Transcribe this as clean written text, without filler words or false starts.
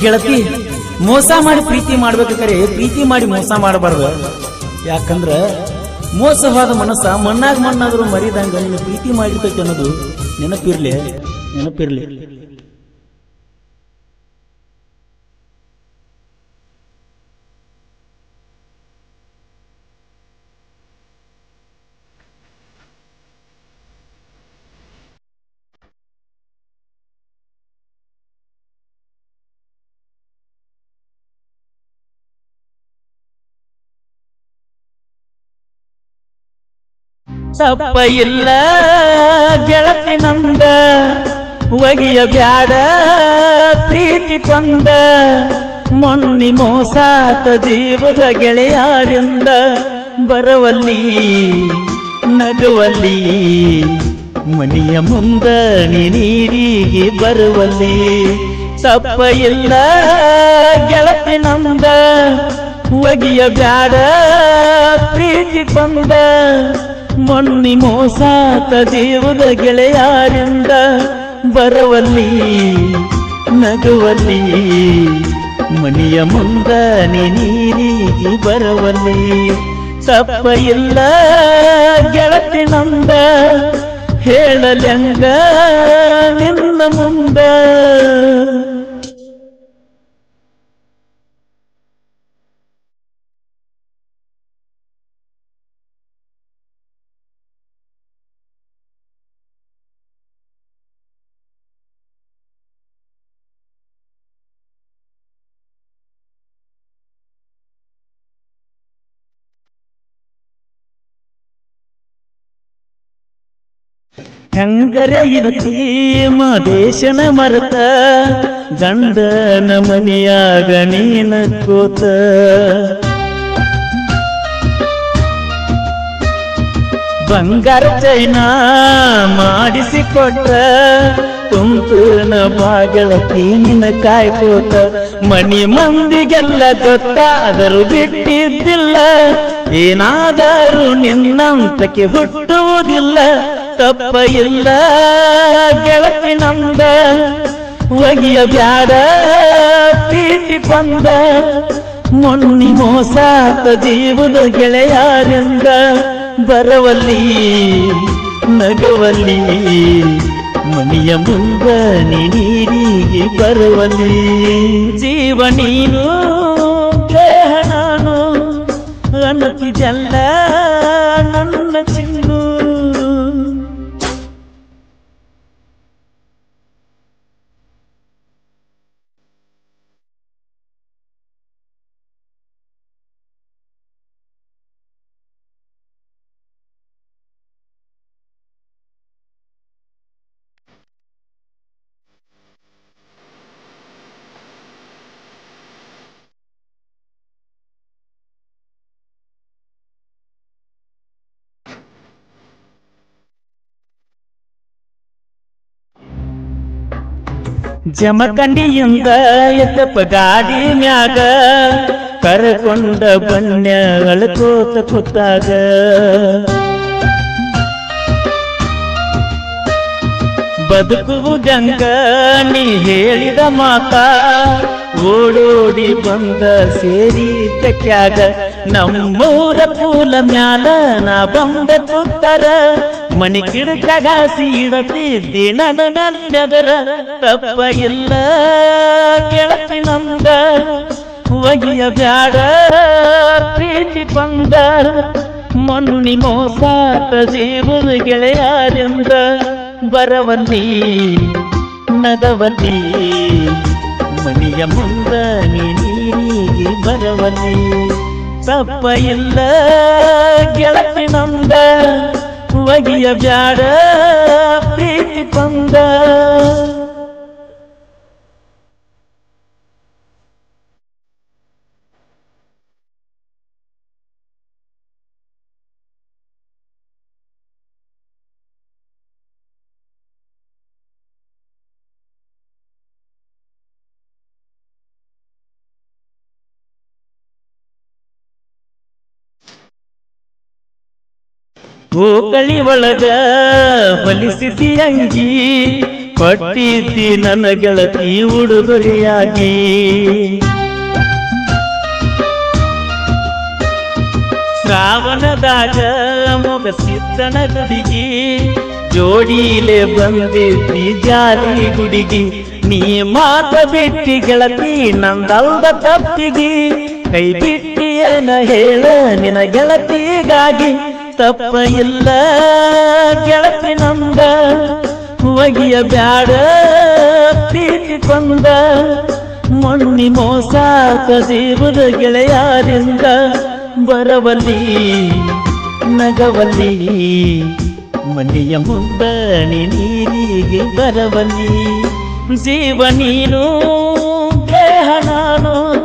ಗೆಳತಿ ಮೋಸ ಮಾಡಿ ಪ್ರೀತಿ ಮಾಡ್ಬೇಕಾದ್ರೆ ಪ್ರೀತಿ ಮಾಡಿ ಮೋಸ ಮಾಡಬಾರ್ದು. ಯಾಕಂದ್ರ ಮೋಸವಾದ ಮನಸ್ಸ ಮಣ್ಣಾಗ ಮಣ್ಣಾದ್ರೂ ಮರಿದಂಗ ನೀನು ಪ್ರೀತಿ ಮಾಡಿರ್ತೈತಿ ಅನ್ನೋದು ನೆನಪಿರ್ಲಿ. ತಪ್ಪ ಇಲ್ಲ ಗೆಳತಿ ನಂದ ಒಗಿಯ ಬ್ಯಾಡ ಪ್ರೀತಿ ಕೊಂದ ಮೊನ್ನಿ ಮೋಸಾತ ಜೀವದ ಗೆಳೆಯಾರಿಂದ ಬರವಲ್ಲಿ ನಗುವಲ್ಲಿ ಮನೆಯ ಮುಂದ ನೀರಿಗೆ ಬರುವಲ್ಲಿ. ತಪ್ಪ ಇಲ್ಲ ಗೆಳತಿ ನಂದ ಒಗಿಯ ಬ್ಯಾಡ ಪ್ರೀತಿ ಕೊಂದ ಮೊನ್ನಿ ಮೋಸಾತ ಜೀವದ ಗೆಳೆಯಾರಿಂದ ಬರವಲ್ಲಿ ನಗುವಲ್ಲಿ ಮನೆಯ ಮುಂದ ನೀರಿಗೆ ಬರವಲ್ಲಿ. ತಪ್ಪ ಇಲ್ಲ ಗೆಳತಿ ನಂದ ಹೇಳಲೆಂಗ ನಿನ್ನ ಮುಂದ. ಹೆಂಗರೆ ಇರತಿ ಮದೇಶನ ಮರತ ಗಂಡನ ಮನೆಯಾಗ ನೀನ ಕೂತ. ಬಂಗಾರ ಚೈನ ಮಾಡಿಸಿಕೊಟ್ಟ ತುಂತುನ ಬಾಗಳತಿ ನಿನ್ನ ಕಾಯ್ಕೋತ. ಮನಿ ಮಂದಿಗೆಲ್ಲ ಗೊತ್ತಾದರೂ ಬಿಟ್ಟಿದ್ದಿಲ್ಲ, ಏನಾದರೂ ನಿನ್ನಂತಕ್ಕೆ ಹುಟ್ಟುವುದಿಲ್ಲ. ತಪ್ಪ ಇಲ್ಲ ಗೆಳತಿ ನಂದ ಒಗಿಯ ಬ್ಯಾಡ ಪ್ರೀತಿ ಕೊಂದ ಮೊನ್ನಿ ಮೋಸಾತ ಜೀವದ ಗೆಳೆಯಾರಿಂದ ಬರವಲ್ಲಿ ನಗುವಲ್ಲಿ ಮನೆಯ ಮುಂದ ನೀರಿಗೆ ಬರುವಲ್ಲಿ. ಜೀವ ನೀನು ದೇಹ ನಾನು ಅನ್ನತಿದಲ್ಲ ನನ್ನ ಚಿನ್ನು. ಜಮಖಂಡಿಯಿಂದ ಎತ್ತಪ್ಪ ಗಾಡಿ ಮ್ಯಾಗ ಕರಕೊಂಡ ಬಣ್ಣ ಅಳ್ಕೋತ ಕೂತಾಗ. ಬದುಕುವುದಂಗ ನೀ ಹೇಳಿದ ಮಾತ ಓಡೋಡಿ ಬಂದ ಸೇರಿ ತಕ್ಯಾಗ. ನಮ್ಮೂರ ಪೂಲ ಮ್ಯಾಲ ನಾ ಬಂದ ಕೂತರ ಮನಿ ಕಿಡಕಾಗ ಸೀಡತಿದ್ದಿ ನನ್ನದರ. ತಪ್ಪ ಇಲ್ಲ ಗೆಳತಿ ನಂದ ಒಗಿಯ ಬ್ಯಾಡ ಪ್ರೀತಿ ಕೊಂದ ಮೊನ್ನಿ ಮೋಸಾತ ಜೀವದ ಗೆಳೆಯಾರಿಂದ ಬರವಲ್ಲಿ ನಗವಲ್ಲಿ ಮನೆಯ ಮುಂದ ನೀರಿಗೆ ಬರವಲ್ಲಿ. ತಪ್ಪ ಇಲ್ಲ ಗೆಳತಿ ನಂದ ಒಗಿಯ ಬ್ಯಾಡ ಪ್ರೀತಿ ಕೊಂದ. ಓಕಳಿ ಒಳಗ ಹೊಲಿಸಿದಿ ಅಂಗಿ ಕೊಟ್ಟಿದ್ದಿ ನನ್ನ ಗೆಳತಿ ಉಡುಗೊರೆಯಾಗಿ. ಶ್ರಾವಣದಾಗ ಮೊಗಸಿದ್ದನ ಗುಡಿಗಿ ಜೋಡಿಲೆ ಬಂದಿದ್ದಿ ಜಾರಿ ಗುಡಿಗಿ. ನೀ ಮಾತ ಬಿಟ್ಟಿ ಗೆಳತಿ ನಂದಲ್ದ ತಪ್ಪಿಗಿ. ಕೈ ಬಿಟ್ಟಿ ಏನ ಹೇಳ ನಿನ ಗೆಳತಿಗಾಗಿ. ತಪ್ಪ ಇಲ್ಲ ಗೆಳತಿ ನಂದ ಒಗಿಯ ಬ್ಯಾಡ ಪ್ರೀತಿ ಕೊಂದ. ಮಣ್ಣಿ ಮೋಸ ಕದಿಬುದ ಗೆಳೆಯಾರಿಂದ. ಬರವಲ್ಲಿ ನಗವಲ್ಲಿ ಮನೆಯ ಮುಂದ ನೀರಿಗೆ ಬರವಲ್ಲಿ. ಜೀವ ನೀನು